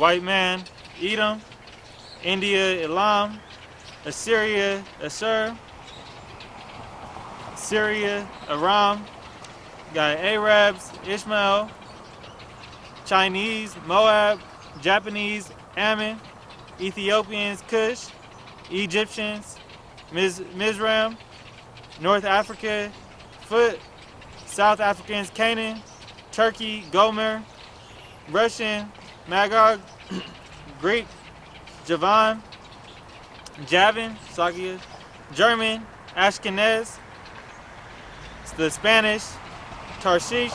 white man, Edom, India, Elam, Assyria, Assur, Syria, Aram, got Arabs, Ishmael, Chinese, Moab, Japanese, Ammon, Ethiopians, Cush, Egyptians, Mizraim, North Africa, Phut, South Africans, Canaan, Turkey, Gomer, Russian, Magog, Greek, Javan, Javan, Sagia, German, Ashkenaz, the Spanish, Tarshish,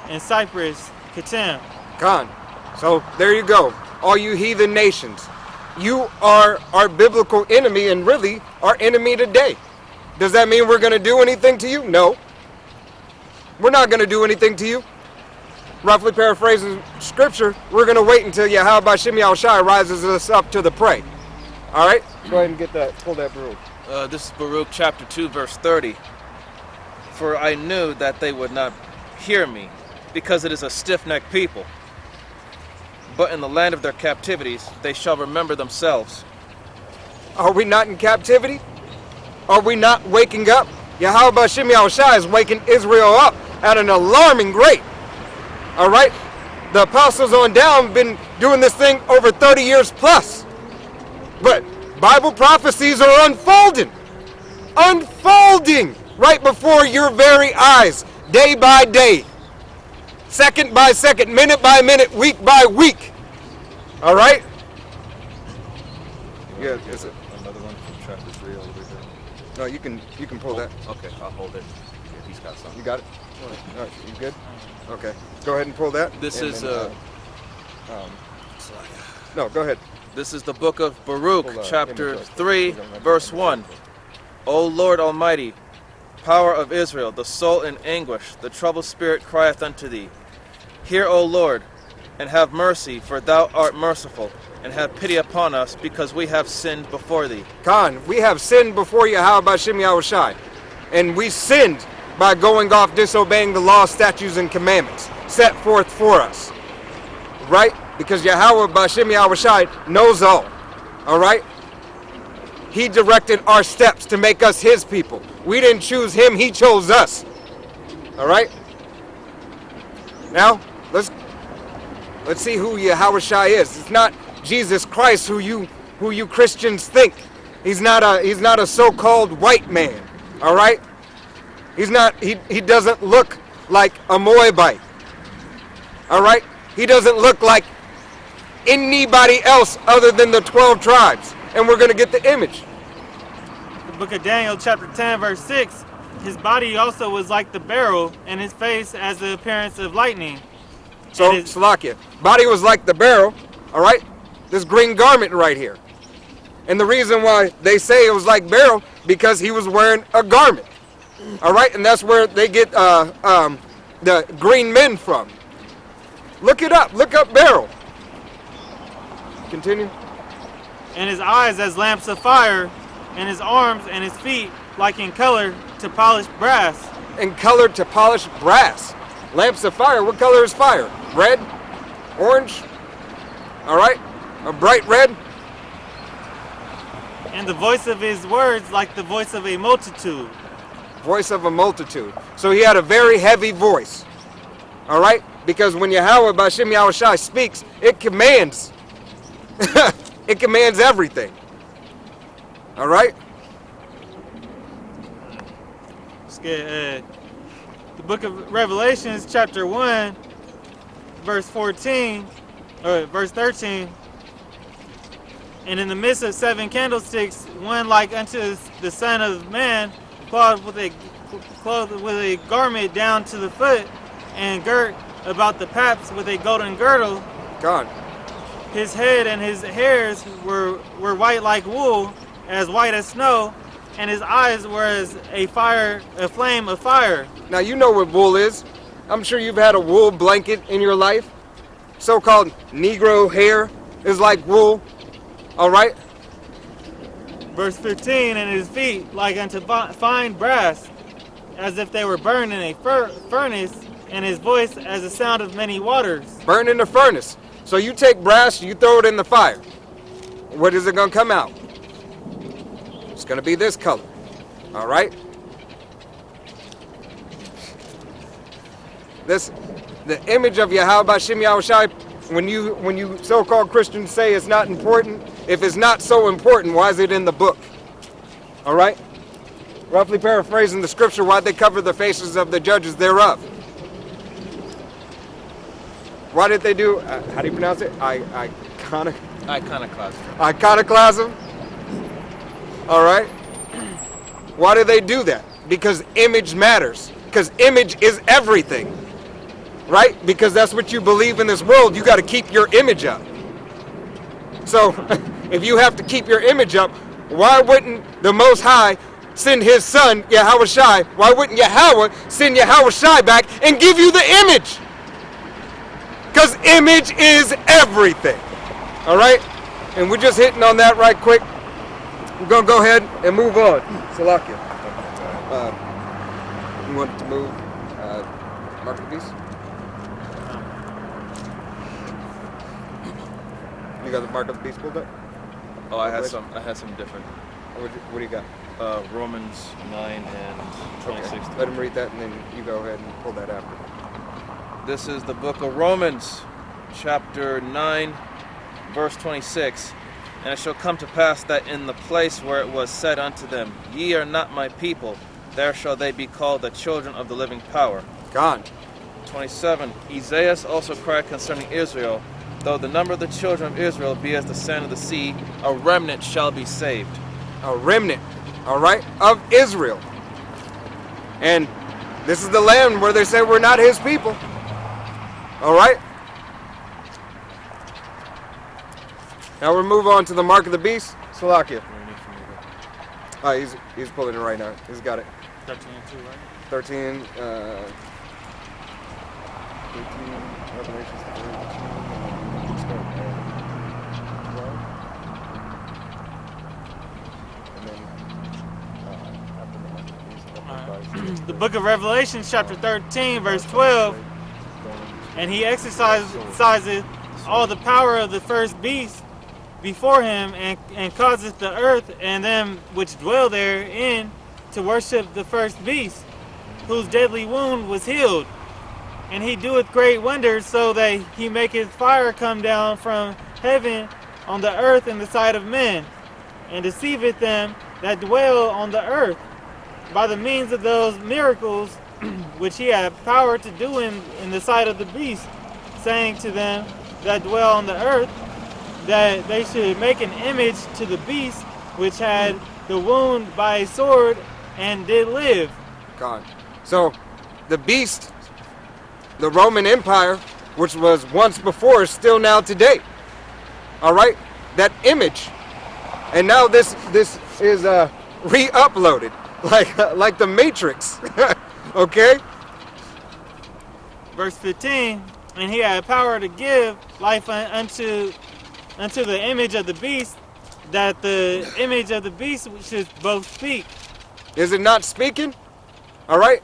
and Cyprus, Katim. Khan. So there you go. All you heathen nations. You are our biblical enemy and really our enemy today. Does that mean we're going to do anything to you? No. We're not going to do anything to you. Roughly paraphrasing scripture, we're going to wait until Yahweh B'Shem Yahushai rises us up to the prey. All right? Go ahead and get that. Pull that Baruch. This is Baruch chapter 2, verse 30. For I knew that they would not hear me, because it is a stiff-necked people. But in the land of their captivities, they shall remember themselves. Are we not in captivity? Are we not waking up? Yahweh B'Shem Yahushai is waking Israel up at an alarming rate. All right? The apostles on down have been doing this thing over 30 years plus. But Bible prophecies are unfolding. Unfolding right before your very eyes, day by day, second by second, minute by minute, week by week. All right? Yeah, is it? Another one from chapter 3 all the way down. No, you can pull that. Okay, I'll hold it. Yeah, he's got something. You got it? All right, you good? Okay. Go ahead and pull that. This and is then, no, go ahead. This is the book of Baruch, Hold on, chapter image us. 3, verse 1. O Lord Almighty, power of Israel, the soul in anguish, the troubled spirit crieth unto thee. Hear, O Lord, and have mercy, for thou art merciful, and have pity upon us, because we have sinned before thee. Khan, we have sinned before Yahweh B'Shem Yahushai, and we sinned by going off disobeying the law, statutes, and commandments set forth for us. Right? Because Yahweh B'Shem Yahushai knows all. All right? He directed our steps to make us his people. We didn't choose him, he chose us. All right? Now, let's see who Yahushai is. It's not Jesus Christ who you Christians think. He's not a so-called white man. All right? He doesn't look like a Moabite. All right? He doesn't look like anybody else other than the 12 tribes. And we're going to get the image. The book of Daniel, chapter 10, verse 6. His body also was like the beryl, and his face as the appearance of lightning. So, Salakia, body was like the beryl, all right? This green garment right here. And the reason why they say it was like beryl, because he was wearing a garment. All right? And that's where they get the green men from. Look it up. Look up beryl. Continue. And his eyes as lamps of fire, and his arms and his feet like in color to polished brass. In color to polished brass. Lamps of fire. What color is fire? Red? Orange? All right? A bright red? And the voice of his words like the voice of a multitude. Voice of a multitude. So he had a very heavy voice. All right? Because when Yahweh B'Shem Yahushai speaks, it commands. It commands everything. All right? Let's get the book of Revelations, chapter 1, verse 14, or verse 13. And in the midst of 7 candlesticks, one like unto the Son of Man, clothed with a garment down to the foot, and girt about the paps with a golden girdle. God. His head and his hairs were white like wool, as white as snow, and his eyes were as a flame of fire. Now you know what wool is. I'm sure you've had a wool blanket in your life. So-called Negro hair is like wool. All right? Verse 15, and his feet like unto fine brass, as if they were burned in a furnace, and his voice as the sound of many waters. Burned in the furnace. So you take brass, you throw it in the fire. What is it going to come out? It's going to be this color. All right? The image of Yahweh Bashem Yahushai, when you so-called Christians say it's not important, if it's not so important, why is it in the book? All right? Roughly paraphrasing the scripture, why they cover the faces of the judges thereof. Why did they do, how do you pronounce it? Iconoclasm. All right? Why do they do that? Because image matters. Because image is everything. Right? Because that's what you believe in this world. You got to keep your image up. So, if you have to keep your image up, why wouldn't the Most High send his son, Yahweh Shai? Why wouldn't Yahweh send Yahweh Shai back and give you the image? Because image is everything. All right? And we're just hitting on that right quick. We're going to go ahead and move on. Salakia. You want to move Mark the Beast? You got the Mark of the Beast pulled up? Oh, I had some different. What do you got? Romans 9 and 26. Okay. Let him read that, and then you go ahead and pull that after. This is the book of Romans, chapter 9, verse 26. And it shall come to pass that in the place where it was said unto them, Ye are not my people, there shall they be called the children of the living power. Gone. 27. Isaiah also cried concerning Israel, though the number of the children of Israel be as the sand of the sea, a remnant shall be saved. A remnant, all right, of Israel. And this is the land where they say we're not his people. All right? Now we'll move on to the Mark of the Beast. Salakia. He's pulling it right now. He's got it. 13 and 2, right? 13, 13, Revelations 13. The book of Revelation, chapter 13, verse 12. And he exercises all the power of the first beast before him, and causeth the earth and them which dwell therein to worship the first beast, whose deadly wound was healed. And he doeth great wonders, so that he maketh fire come down from heaven on the earth in the sight of men, and deceiveth them that dwell on the earth by the means of those miracles which he had power to do in the sight of the beast, saying to them that dwell on the earth, that they should make an image to the beast which had the wound by a sword and did live. God. So the beast, the Roman Empire, which was once before, is still now today. All right? That image. And now this is re-uploaded like the Matrix. Okay? Verse 15, and he had power to give life unto the image of the beast, that the image of the beast should both speak. Is it not speaking? All right?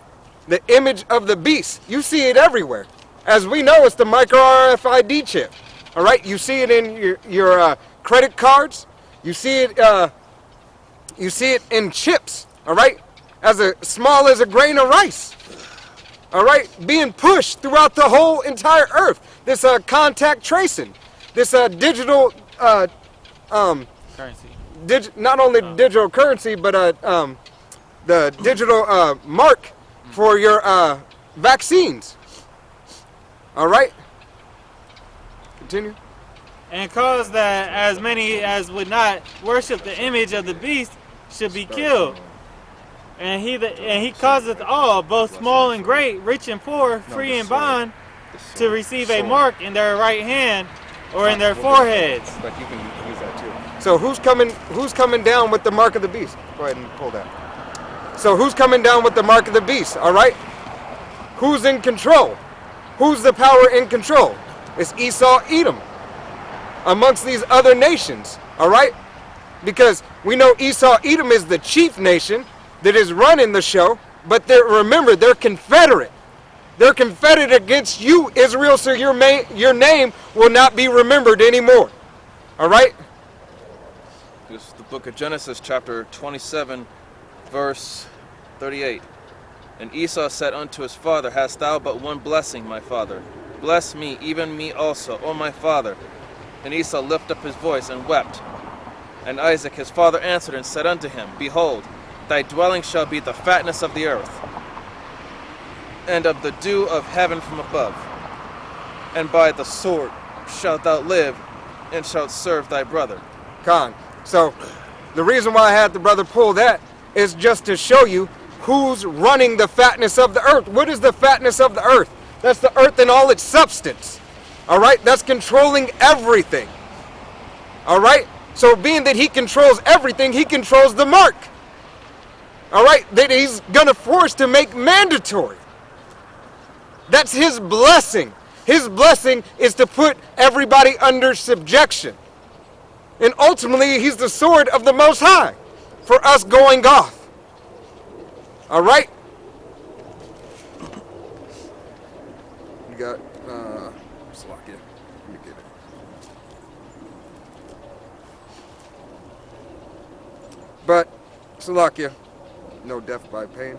The image of the beast. You see it everywhere. As we know, it's the micro RFID chip. All right? You see it in your credit cards. You see it in chips. All right? As small as a grain of rice. All right? Being pushed throughout the whole entire earth. This contact tracing. This digital Currency. not only digital currency, but the digital mark for your vaccines. All right? Continue. And cause that as many as would not worship the image of the beast should be killed. And he causeth all, both small and great, rich and poor, free and bond, to receive a mark in their right hand or in their foreheads. But you can use that too. So who's coming down with the mark of the beast? Go ahead and pull that. So who's coming down with the mark of the beast? All right? Who's in control? Who's the power in control? It's Esau, Edom, amongst these other nations. All right? Because we know Esau, Edom is the chief nation that is running the show, but remember, they're confederate. They're confederate against you, Israel, so your name will not be remembered anymore. All right? This is the book of Genesis, chapter 27, verse 38. And Esau said unto his father, Hast thou but one blessing, my father? Bless me, even me also, O my father. And Esau lifted up his voice and wept. And Isaac his father answered and said unto him, Behold, thy dwelling shall be the fatness of the earth, and of the dew of heaven from above. And by the sword shalt thou live, and shalt serve thy brother. Khan. So, the reason why I had the brother pull that is just to show you who's running the fatness of the earth. What is the fatness of the earth? That's the earth in all its substance. All right? That's controlling everything. All right? So being that he controls everything, he controls the mark. All right? That he's going to force to make mandatory. That's his blessing. His blessing is to put everybody under subjection. And ultimately, he's the sword of the Most High for us going off. All right? You got, Slovakia. Let me get it. But, Slovakia, no death by pain.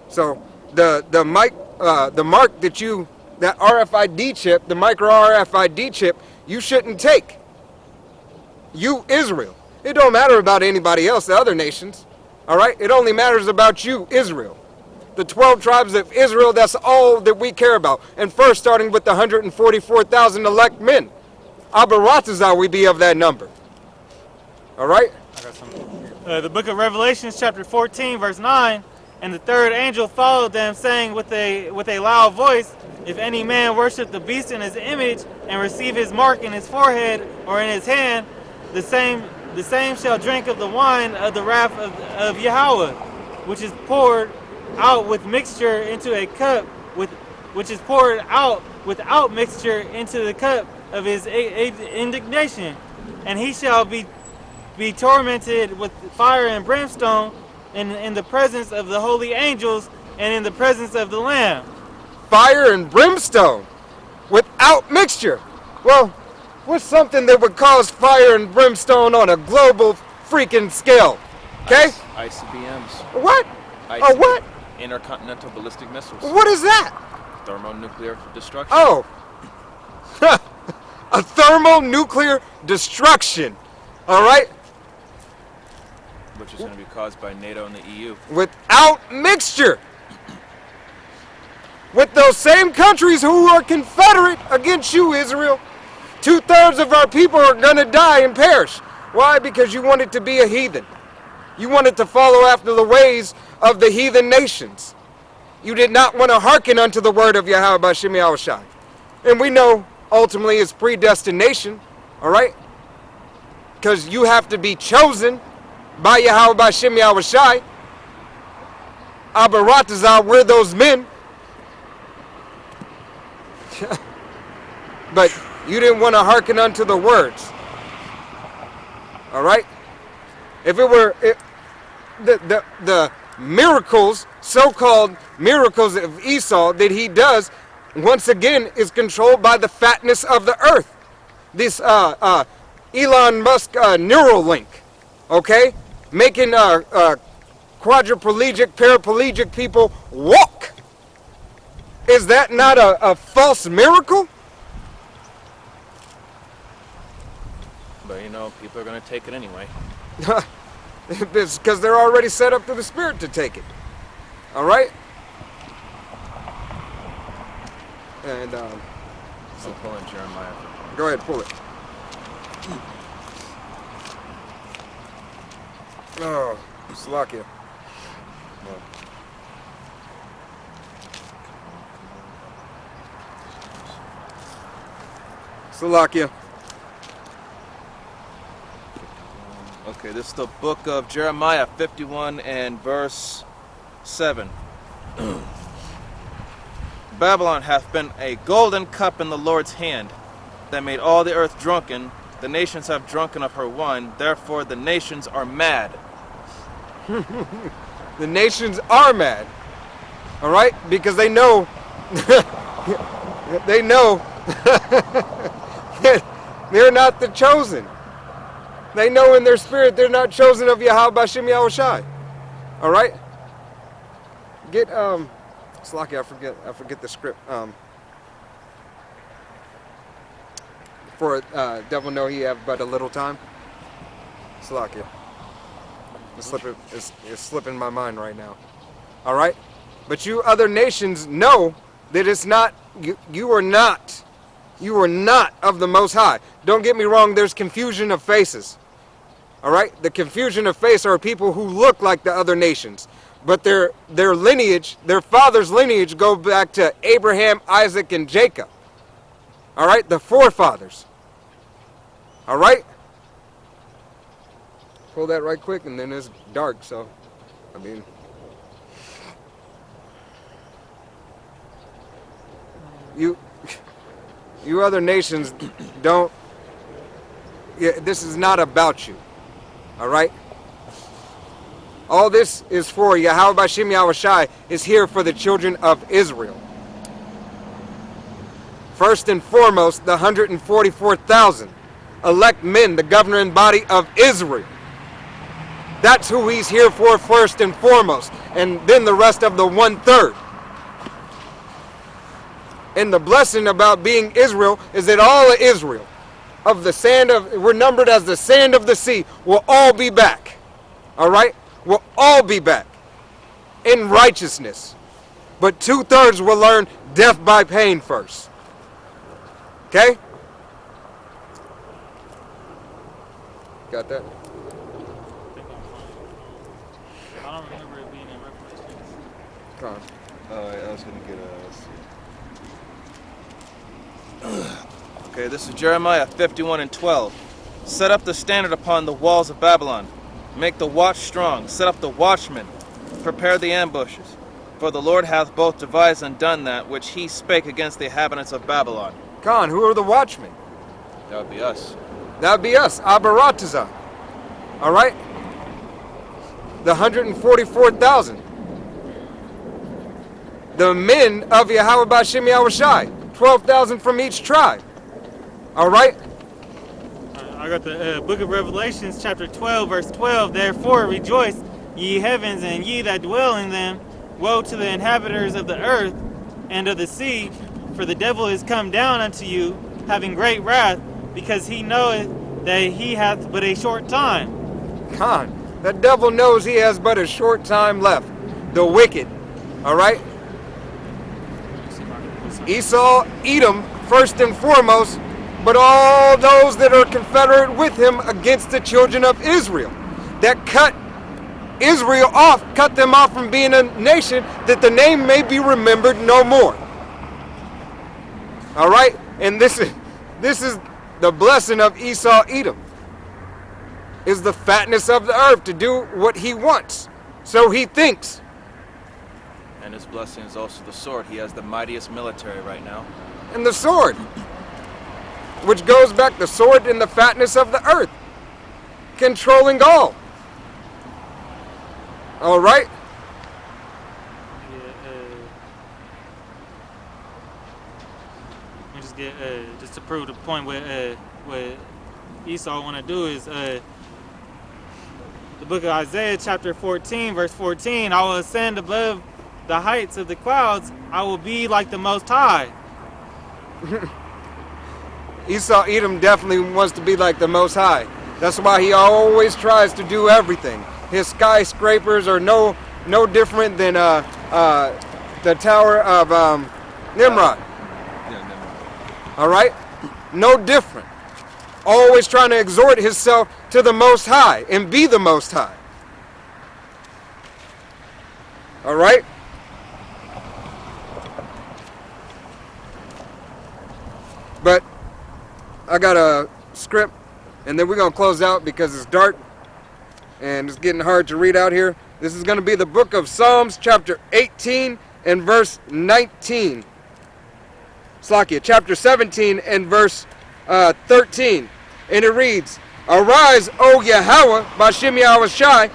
So, the mark that that RFID chip, the micro RFID chip, you shouldn't take. You, Israel. It don't matter about anybody else, the other nations. All right? It only matters about you, Israel. The 12 tribes of Israel, that's all that we care about. And first, starting with the 144,000 elect men. Abaratazah, we be of that number. All right? I got something. The book of Revelations, chapter 14, verse 9. And the third angel followed them, saying with a loud voice, If any man worship the beast in his image, and receive his mark in his forehead or in his hand, the same shall drink of the wine of the wrath of Yahweh, which is poured out with mixture into a cup, which is poured out without mixture into the cup of his indignation. And he shall be tormented with fire and brimstone in the presence of the holy angels and in the presence of the Lamb. Fire and brimstone without mixture. Well, what's something that would cause fire and brimstone on a global freaking scale? Okay? ICBMs. What? Oh, what? Intercontinental ballistic missiles. What is that? Thermonuclear destruction. Oh. A thermonuclear destruction. All right? Which is going to be caused by NATO and the EU. Without mixture. With those same countries who are confederate against you, Israel. 2/3 of our people are going to die and perish. Why? Because you wanted to be a heathen. You wanted to follow after the ways of the heathen nations. You did not want to hearken unto the word of Yahweh B'Shem Yahushai. And we know ultimately it's predestination, all right? Because you have to be chosen by Yahweh B'Shem Yahushai. Abaratazah, we're those men. But you didn't want to hearken unto the words. All right? If it were the miracles, so-called miracles of Esau that he does, once again, is controlled by the fatness of the earth. This Elon Musk Neuralink, okay? Making quadriplegic, paraplegic people walk. Is that not a false miracle? But you know, people are going to take it anyway. It's because they're already set up to the Spirit to take it. All right? And, So pull in Jeremiah. go ahead, pull it. Oh, Slovakia. Slovakia. Okay, this is the book of Jeremiah 51 and verse 7. Babylon hath been a golden cup in the Lord's hand, that made all the earth drunken. The nations have drunken of her wine, therefore the nations are mad. The nations are mad. All right? Because they know They know that they're not the chosen. They know in their spirit they're not chosen of Yahweh B'Shem Yahushai. All right? Get Slacky, I forget the script. For devil know he have but a little time. Slacky. It's slipping my mind right now. All right? But you other nations know that it's not you are not of the Most High. Don't get me wrong, there's confusion of faces. All right? The confusion of face are people who look like the other nations, but their lineage, their father's lineage go back to Abraham, Isaac, and Jacob. All right? The forefathers. All right? Pull that right quick and then it's dark, so I mean you other nations don't, this is not about you. All right? All this is for Yahweh B'Shem Yahushai is here for the children of Israel. First and foremost, the 144,000 elect men, the governing body of Israel. That's who he's here for first and foremost. And then the rest of the 1/3. And the blessing about being Israel is that all of Israel, of the sand of, we're numbered as the sand of the sea, will all be back. All right? We'll all be back in righteousness. But 2/3 will learn death by pain first. Okay? Got that? I don't remember it being in Revelations. Come on. I was gonna get Okay, this is Jeremiah 51:12. Set up the standard upon the walls of Babylon. Make the watch strong. Set up the watchmen. Prepare the ambushes. For the Lord hath both devised and done that which he spake against the inhabitants of Babylon. Khan, who are the watchmen? That would be us. That would be us, Abaratazah. All right? The 144,000. The men of Yahweh B'Shem Yahushai. 12,000 from each tribe. All right? I got the book of Revelations, chapter 12, verse 12. Therefore rejoice, ye heavens, and ye that dwell in them. Woe to the inhabitants of the earth and of the sea, for the devil is come down unto you, having great wrath, because he knoweth that he hath but a short time. Khan, the devil knows he has but a short time left. The wicked. All right? Esau, Edom, first and foremost, but all those that are confederate with him against the children of Israel, that cut Israel off, cut them off from being a nation, that the name may be remembered no more. All right? And this is the blessing of Esau, Edom, is the fatness of the earth to do what he wants. So he thinks. And his blessing is also the sword. He has the mightiest military right now. And the sword, which goes back, the sword and the fatness of the earth, controlling all. All right? Let me just get just to prove the point what Esau want to do is the book of Isaiah chapter 14 verse 14. I will ascend above the heights of the clouds. I will be like the Most High. Esau Edom definitely wants to be like the Most High. That's why he always tries to do everything. His skyscrapers are no different than the Tower of Nimrod. Yeah, Nimrod. All right? No different. Always trying to exhort himself to the Most High and be the Most High. All right? But I got a script, and then we're going to close out because it's dark and it's getting hard to read out here. This is going to be the book of Psalms, chapter 18 and verse 19. Slakia, chapter 17 and verse 13. And it reads, Arise, O Yahweh, B'Shem Yahushai,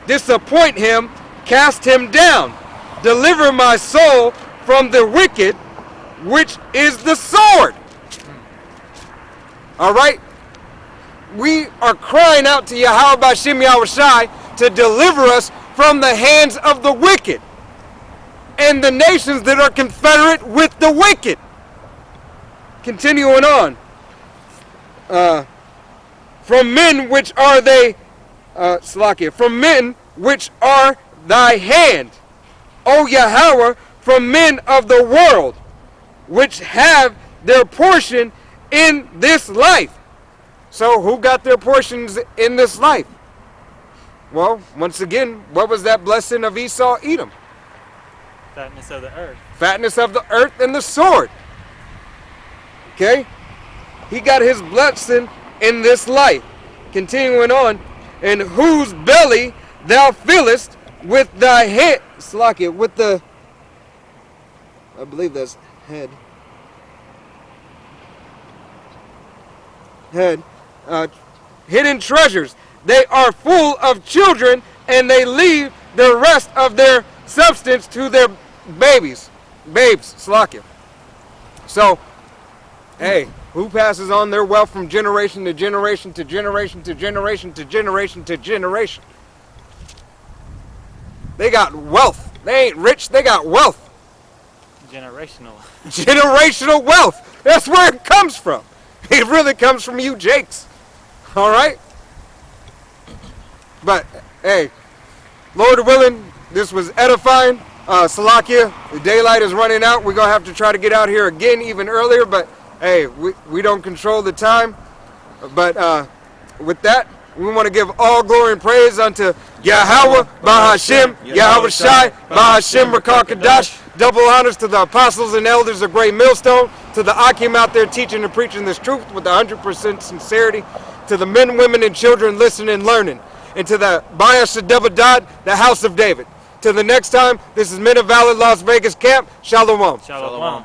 disappoint him, cast him down, deliver my soul from the wicked, which is the sword. All right? We are crying out to Yahweh B'Shem Yahushai to deliver us from the hands of the wicked and the nations that are confederate with the wicked. Continuing on. From men which are they, from men which are thy hand, O Yahweh, from men of the world, which have their portion in this life. So who got their portions in this life? Well, once again, what was that blessing of Esau, Edom? Fatness of the earth. Fatness of the earth and the sword. Okay? He got his blessing in this life. Continuing on, in whose belly thou fillest with thy head, with the, I believe that's head. Hidden treasures. They are full of children, and they leave the rest of their substance to their babes, Slakia. So, hey, who passes on their wealth from generation to generation to generation to generation to generation to generation? They got wealth. They ain't rich, they got wealth. Generational. Generational wealth. That's where it comes from. It really comes from you Jakes. All right? But, hey, Lord willing, this was edifying. Salakia, the daylight is running out. We're going to have to try to get out here again even earlier. But, hey, we don't control the time. But with that, we want to give all glory and praise unto Yahweh, Bahashem, Yahweh Shai, Bahashem, Rakal Kadash. Double honors to the apostles and elders of Great Millstone, to the Akim out there teaching and preaching this truth with 100% sincerity, to the men, women, and children listening and learning, and to the Bayash Dad, the house of David. Till the next time, this is Men of Valor, Las Vegas Camp. Shalom. Shalom.